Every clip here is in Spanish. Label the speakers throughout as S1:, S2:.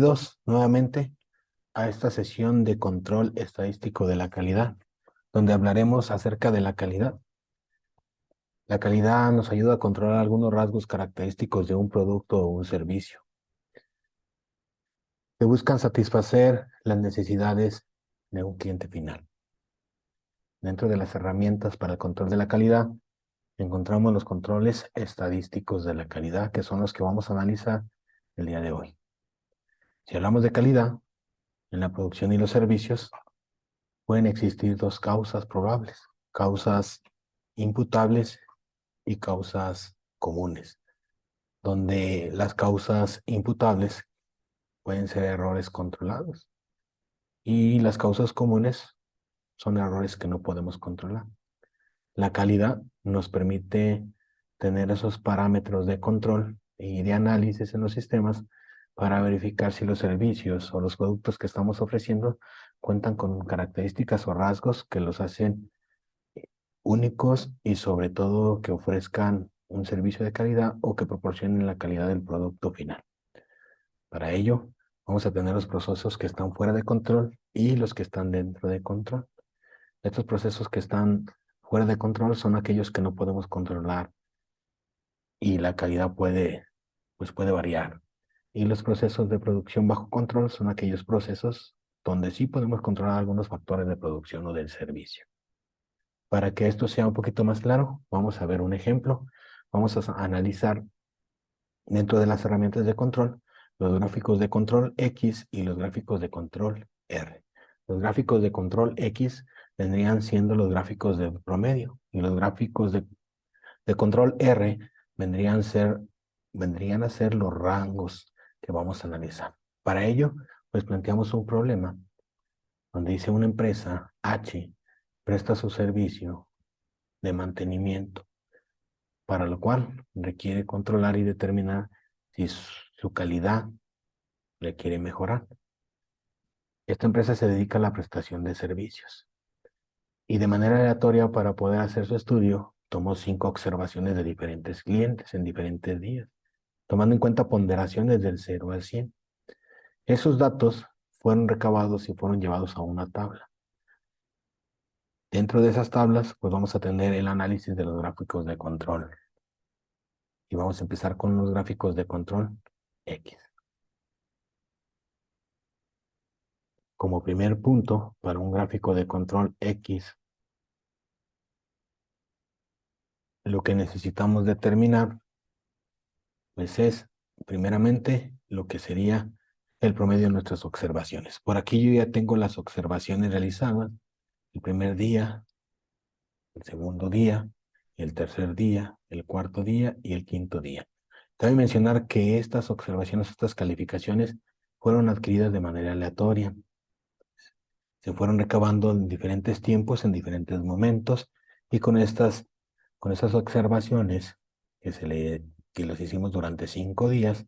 S1: Bienvenidos nuevamente a esta sesión de control estadístico de la calidad, donde hablaremos acerca de la calidad. La calidad nos ayuda a controlar algunos rasgos característicos de un producto o un servicio que buscan satisfacer las necesidades de un cliente final. Dentro de las herramientas para el control de la calidad, encontramos los controles estadísticos de la calidad, que son los que vamos a analizar el día de hoy. Si hablamos de calidad, en la producción y los servicios, pueden existir dos causas probables, causas imputables y causas comunes, donde las causas imputables pueden ser errores controlados y las causas comunes son errores que no podemos controlar. La calidad nos permite tener esos parámetros de control y de análisis en los sistemas para verificar si los servicios o los productos que estamos ofreciendo cuentan con características o rasgos que los hacen únicos y sobre todo que ofrezcan un servicio de calidad o que proporcionen la calidad del producto final. Para ello, vamos a tener los procesos que están fuera de control y los que están dentro de control. Estos procesos que están fuera de control son aquellos que no podemos controlar y la calidad puede variar. Y los procesos de producción bajo control son aquellos procesos donde sí podemos controlar algunos factores de producción o del servicio. Para que esto sea un poquito más claro, vamos a ver un ejemplo. Vamos a analizar dentro de las herramientas de control los gráficos de control X y los gráficos de control R. Los gráficos de control X vendrían siendo los gráficos de promedio y los gráficos de control R vendrían a ser los rangos que vamos a analizar. Para ello, pues planteamos un problema donde dice una empresa H presta su servicio de mantenimiento, para lo cual requiere controlar y determinar si su calidad requiere mejorar. Esta empresa se dedica a la prestación de servicios y de manera aleatoria, para poder hacer su estudio, tomó 5 observaciones de diferentes clientes en diferentes días, tomando en cuenta ponderaciones del 0 al 100. Esos datos fueron recabados y fueron llevados a una tabla. Dentro de esas tablas, pues vamos a tener el análisis de los gráficos de control. Y vamos a empezar con los gráficos de control X. Como primer punto, para un gráfico de control X, lo que necesitamos determinar, pues es, primeramente, lo que sería el promedio de nuestras observaciones. Por aquí yo ya tengo las observaciones realizadas, el primer día, el segundo día, el tercer día, el cuarto día y el quinto día. Cabe mencionar que estas observaciones, estas calificaciones, fueron adquiridas de manera aleatoria. Se fueron recabando en diferentes tiempos, en diferentes momentos, y con estas observaciones que las hicimos durante 5 días,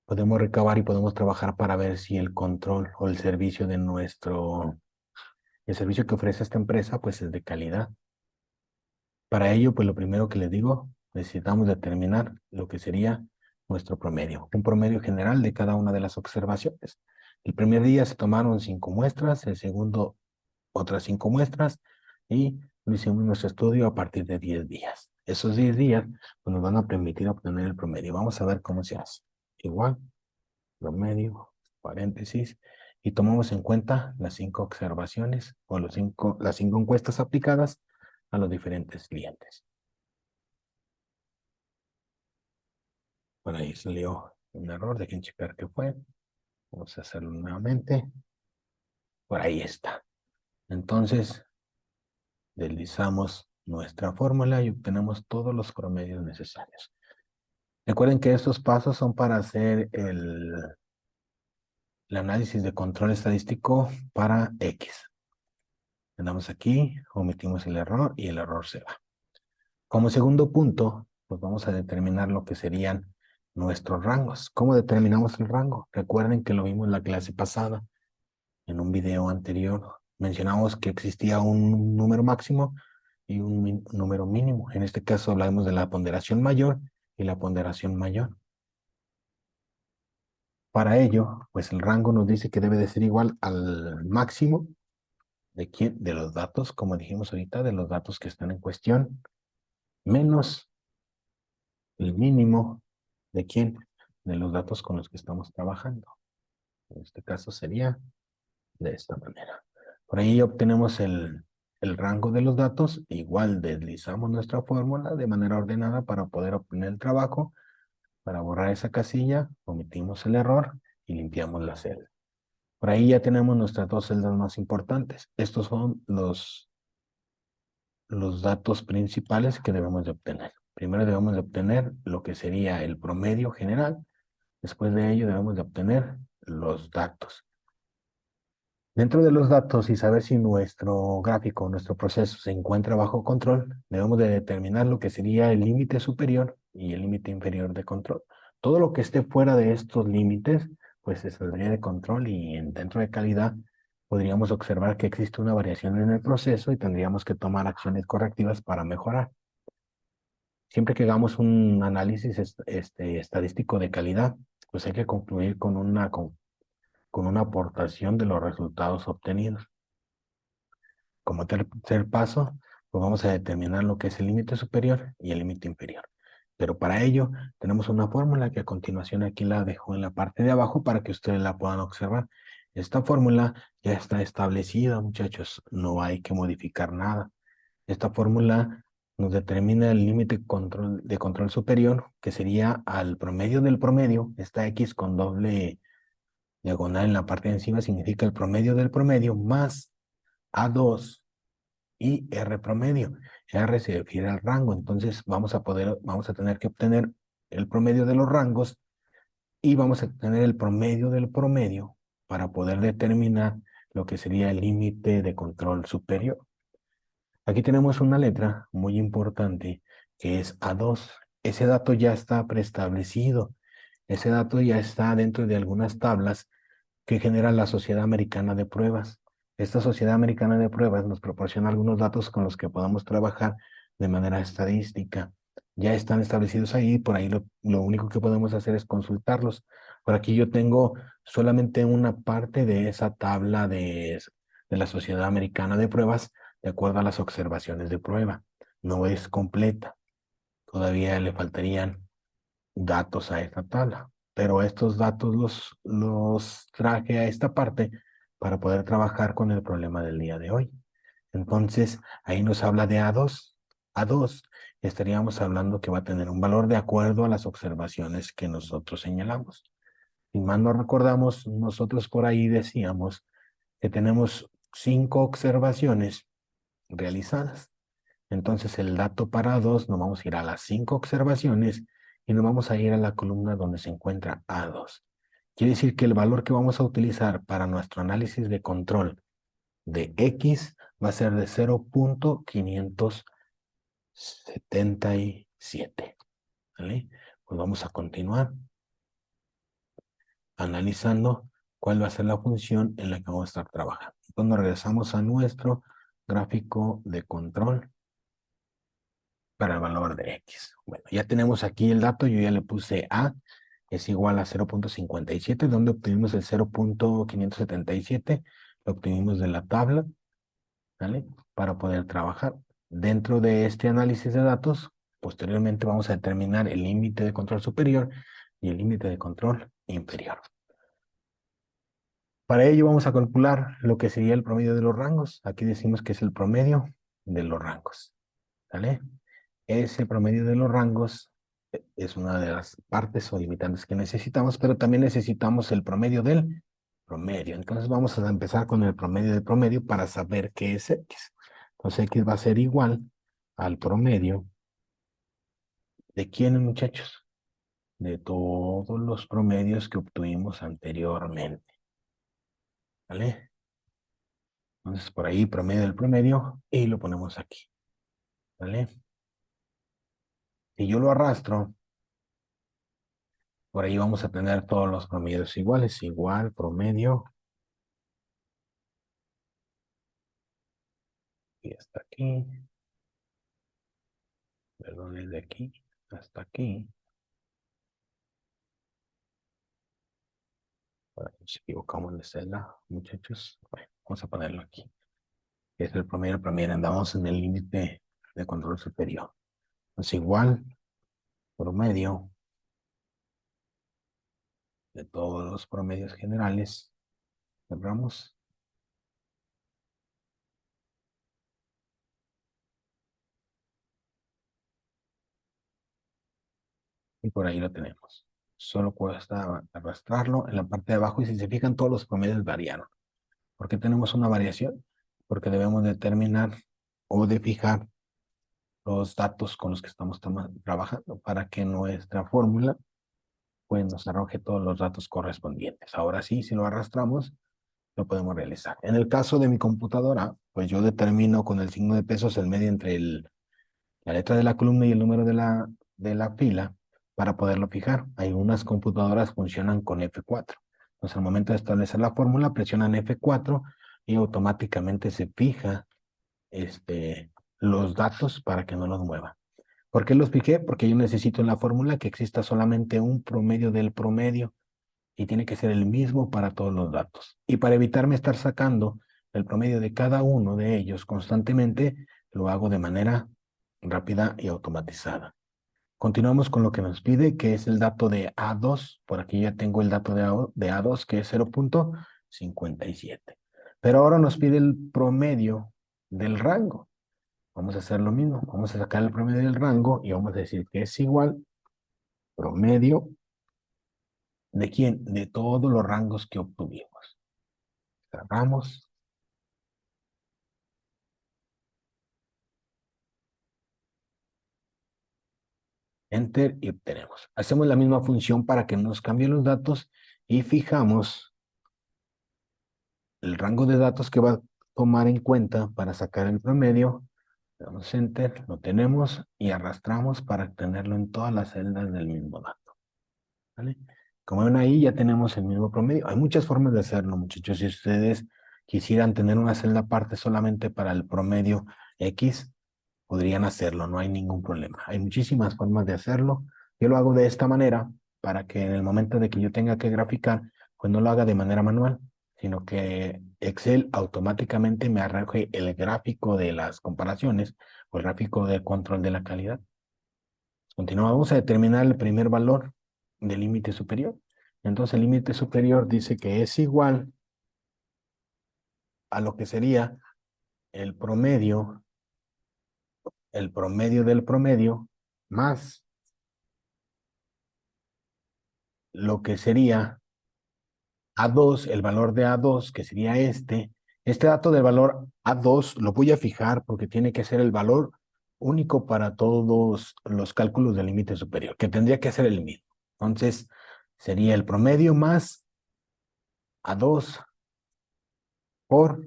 S1: podemos recabar y podemos trabajar para ver si el control o el servicio el servicio que ofrece esta empresa, pues es de calidad. Para ello, pues lo primero que les digo, necesitamos determinar lo que sería nuestro promedio, un promedio general de cada una de las observaciones. El primer día se tomaron 5 muestras, el segundo otras 5 muestras y lo hicimos nuestro estudio a partir de 10 días. Esos 10 días pues, nos van a permitir obtener el promedio. Vamos a ver cómo se hace. Igual, promedio, paréntesis, y tomamos en cuenta las 5 observaciones o las 5 encuestas aplicadas a los diferentes clientes. Por ahí salió un error, dejen checar qué fue. Vamos a hacerlo nuevamente. Por ahí está. Entonces, deslizamos nuestra fórmula y obtenemos todos los promedios necesarios. Recuerden que estos pasos son para hacer el análisis de control estadístico para X. Le damos aquí, omitimos el error y el error se va. Como segundo punto, pues vamos a determinar lo que serían nuestros rangos. ¿Cómo determinamos el rango? Recuerden que lo vimos en la clase pasada, en un video anterior. Mencionamos que existía un número máximo y un número mínimo. En este caso hablamos de la ponderación mayor y la ponderación mayor. Para ello, pues el rango nos dice que debe de ser igual al máximo de quién, de los datos, como dijimos ahorita, de los datos que están en cuestión, menos el mínimo de quién, de los datos con los que estamos trabajando. En este caso sería de esta manera. Por ahí obtenemos el rango de los datos, igual deslizamos nuestra fórmula de manera ordenada para poder obtener el trabajo. Para borrar esa casilla, omitimos el error y limpiamos la celda. Por ahí ya tenemos nuestras dos celdas más importantes. Estos son los datos principales que debemos de obtener. Primero debemos de obtener lo que sería el promedio general. Después de ello debemos de obtener los datos. Dentro de los datos y saber si nuestro gráfico, nuestro proceso se encuentra bajo control, debemos de determinar lo que sería el límite superior y el límite inferior de control. Todo lo que esté fuera de estos límites, pues se saldría de control y dentro de calidad podríamos observar que existe una variación en el proceso y tendríamos que tomar acciones correctivas para mejorar. Siempre que hagamos un análisis estadístico de calidad, pues hay que concluir con una aportación de los resultados obtenidos. Como tercer paso, pues vamos a determinar lo que es el límite superior y el límite inferior. Pero para ello tenemos una fórmula que a continuación aquí la dejo en la parte de abajo para que ustedes la puedan observar. Esta fórmula ya está establecida, muchachos, no hay que modificar nada. Esta fórmula nos determina el límite de control superior, que sería al promedio del promedio. Esta X con doble diagonal en la parte de encima significa el promedio del promedio más A2 y R promedio. R se refiere al rango, entonces vamos a tener que obtener el promedio de los rangos y vamos a tener el promedio del promedio para poder determinar lo que sería el límite de control superior. Aquí tenemos una letra muy importante que es A2. Ese dato ya está preestablecido. Ese dato ya está dentro de algunas tablas que genera la Sociedad Americana de Pruebas. Esta Sociedad Americana de Pruebas nos proporciona algunos datos con los que podamos trabajar de manera estadística. Ya están establecidos ahí, por ahí lo único que podemos hacer es consultarlos. Por aquí yo tengo solamente una parte de esa tabla de la Sociedad Americana de Pruebas de acuerdo a las observaciones de prueba. No es completa. Todavía le faltarían datos a esta tabla, pero estos datos los traje a esta parte para poder trabajar con el problema del día de hoy. Entonces, ahí nos habla de A2. A2 estaríamos hablando que va a tener un valor de acuerdo a las observaciones que nosotros señalamos. Si mal no recordamos, nosotros por ahí decíamos que tenemos 5 observaciones realizadas. Entonces el dato para 2 nos vamos a ir a las 5 observaciones y nos vamos a ir a la columna donde se encuentra A2. Quiere decir que el valor que vamos a utilizar para nuestro análisis de control de X va a ser de 0.577. ¿Vale? Pues vamos a continuar analizando cuál va a ser la función en la que vamos a estar trabajando. Entonces regresamos a nuestro gráfico de control para el valor de X. Bueno, ya tenemos aquí el dato, yo ya le puse A, es igual a 0.57, donde obtuvimos el 0.577, lo obtuvimos de la tabla, ¿vale? Para poder trabajar. Dentro de este análisis de datos, posteriormente vamos a determinar el límite de control superior y el límite de control inferior. Para ello vamos a calcular lo que sería el promedio de los rangos. Aquí decimos que es el promedio de los rangos, ¿vale? Ese promedio de los rangos es una de las partes o limitantes que necesitamos, pero también necesitamos el promedio del promedio. Entonces vamos a empezar con el promedio del promedio para saber qué es X. Entonces X va a ser igual al promedio de quiénes, muchachos, de todos los promedios que obtuvimos anteriormente. ¿Vale? Entonces por ahí promedio del promedio y lo ponemos aquí. ¿Vale? Si yo lo arrastro, por ahí vamos a tener todos los promedios iguales, igual, promedio, y hasta aquí, perdón, desde aquí hasta aquí. Ahora, nos equivocamos de celda, muchachos. Bueno, vamos a ponerlo aquí. Es el promedio, andamos en el límite de control superior. Es igual, promedio de todos los promedios generales. Cerramos. Y por ahí lo tenemos. Solo cuesta arrastrarlo en la parte de abajo y si se fijan todos los promedios variaron. ¿Por qué tenemos una variación? Porque debemos determinar o de fijar los datos con los que estamos trabajando para que nuestra fórmula pues nos arroje todos los datos correspondientes. Ahora sí, si lo arrastramos, lo podemos realizar. En el caso de mi computadora, pues yo determino con el signo de pesos el medio entre la letra de la columna y el número de la fila para poderlo fijar. Hay unas computadoras funcionan con F4. Entonces, al momento de establecer la fórmula, presionan F4 y automáticamente se fija los datos para que no los mueva. ¿Por qué los fijé? Porque yo necesito en la fórmula que exista solamente un promedio del promedio y tiene que ser el mismo para todos los datos. Y para evitarme estar sacando el promedio de cada uno de ellos constantemente, lo hago de manera rápida y automatizada. Continuamos con lo que nos pide, que es el dato de A2. Por aquí ya tengo el dato de A2, que es 0.57. Pero ahora nos pide el promedio del rango. Vamos a hacer lo mismo. Vamos a sacar el promedio del rango y vamos a decir que es igual promedio ¿de quién? De todos los rangos que obtuvimos. Cerramos. Enter y obtenemos. Hacemos la misma función para que nos cambien los datos y fijamos el rango de datos que va a tomar en cuenta para sacar el promedio. Le damos Enter, lo tenemos y arrastramos para tenerlo en todas las celdas del mismo dato. ¿Vale? Como ven ahí, ya tenemos el mismo promedio. Hay muchas formas de hacerlo, muchachos. Si ustedes quisieran tener una celda aparte solamente para el promedio X, podrían hacerlo, no hay ningún problema. Hay muchísimas formas de hacerlo. Yo lo hago de esta manera para que en el momento de que yo tenga que graficar, pues no lo haga de manera manual, sino que Excel automáticamente me arroje el gráfico de las comparaciones o el gráfico de control de la calidad. Continuamos, vamos a determinar el primer valor del límite superior. Entonces el límite superior dice que es igual a lo que sería el promedio del promedio, más lo que sería A2, el valor de A2, que sería este dato del valor A2 lo voy a fijar porque tiene que ser el valor único para todos los cálculos del límite superior, que tendría que ser el mismo. Entonces, sería el promedio más A2 por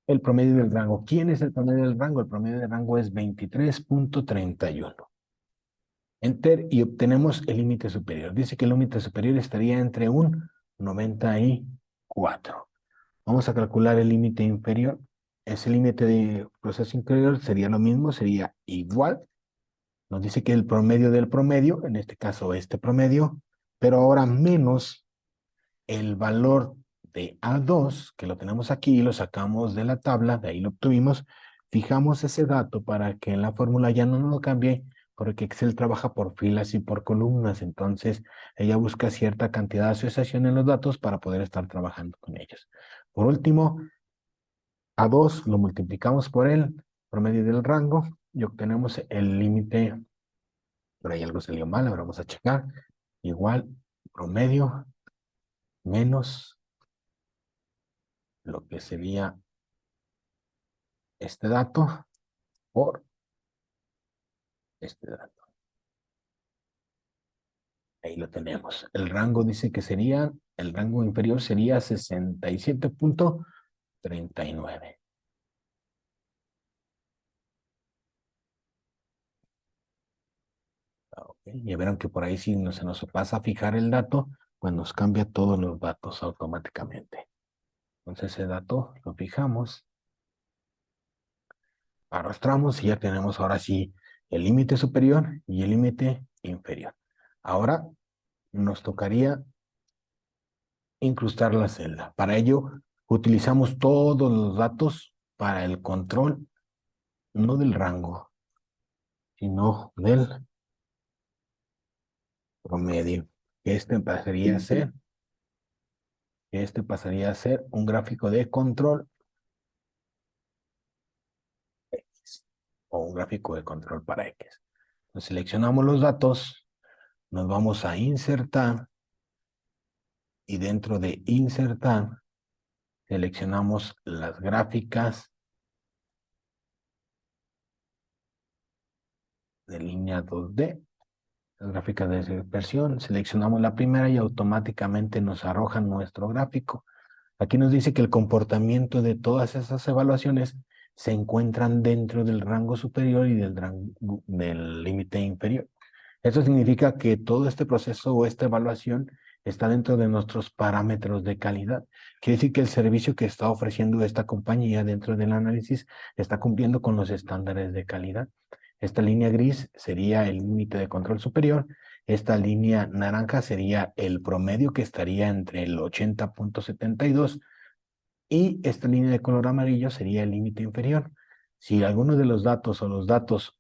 S1: el promedio del rango. ¿Quién es el promedio del rango? El promedio del rango es 23.31. Enter y obtenemos el límite superior. Dice que el límite superior estaría entre un 94. Vamos a calcular el límite inferior. Ese límite de proceso inferior sería lo mismo, sería igual. Nos dice que el promedio del promedio, en este caso este promedio, pero ahora menos el valor de A2, que lo tenemos aquí, lo sacamos de la tabla, de ahí lo obtuvimos, fijamos ese dato para que en la fórmula ya no nos lo cambie, porque Excel trabaja por filas y por columnas, entonces ella busca cierta cantidad de asociación en los datos para poder estar trabajando con ellos. Por último, A2 lo multiplicamos por el promedio del rango y obtenemos el límite, por ahí algo salió mal, ahora vamos a checar, igual promedio menos lo que sería este dato por este dato. Ahí lo tenemos. El rango dice que sería, el rango inferior sería 67.39. Okay. Ya verán que por ahí si no se nos pasa a fijar el dato, pues nos cambia todos los datos automáticamente. Entonces ese dato lo fijamos, arrastramos y ya tenemos ahora sí el límite superior y el límite inferior. Ahora nos tocaría incrustar la celda. Para ello, utilizamos todos los datos para el control, no del rango, sino del promedio. Este pasaría a ser un gráfico de control X o un gráfico de control para X. Entonces, seleccionamos los datos, nos vamos a insertar y dentro de insertar seleccionamos las gráficas de línea 2D, las gráficas de dispersión, seleccionamos la primera y automáticamente nos arroja nuestro gráfico. Aquí nos dice que el comportamiento de todas esas evaluaciones se encuentran dentro del rango superior y del límite inferior. Eso significa que todo este proceso o esta evaluación está dentro de nuestros parámetros de calidad. Quiere decir que el servicio que está ofreciendo esta compañía dentro del análisis está cumpliendo con los estándares de calidad. Esta línea gris sería el límite de control superior. Esta línea naranja sería el promedio que estaría entre el 80.72 y esta línea de color amarillo sería el límite inferior. Si alguno de los datos o los datos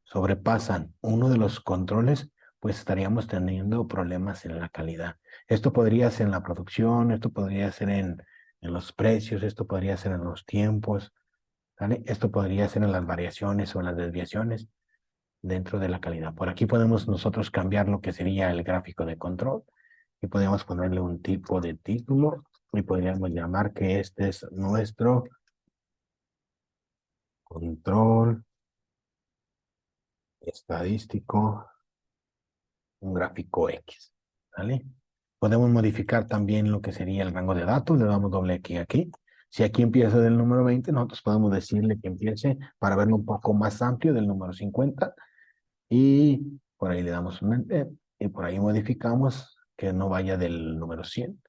S1: sobrepasan uno de los controles, pues estaríamos teniendo problemas en la calidad. Esto podría ser en la producción, esto podría ser en los precios, esto podría ser en los tiempos, ¿vale? Esto podría ser en las variaciones o en las desviaciones dentro de la calidad. Por aquí podemos nosotros cambiar lo que sería el gráfico de control y podemos ponerle un tipo de título y podríamos llamar que este es nuestro control estadístico, un gráfico X, ¿vale? Podemos modificar también lo que sería el rango de datos, le damos doble clic aquí. Si aquí empieza del número 20, nosotros podemos decirle que empiece para verlo un poco más amplio del número 50 y por ahí le damos un enter y por ahí modificamos que no vaya del número 100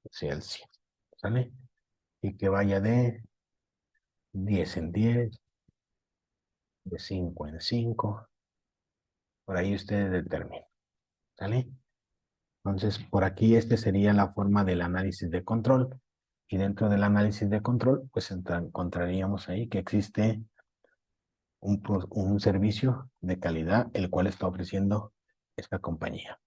S1: hacia el 100, ¿sale? Y que vaya de 10 en 10, de 5 en 5, por ahí ustedes determinen, ¿sale? Entonces, por aquí este sería la forma del análisis de control. Y dentro del análisis de control, pues encontraríamos ahí que existe un servicio de calidad el cual está ofreciendo esta compañía.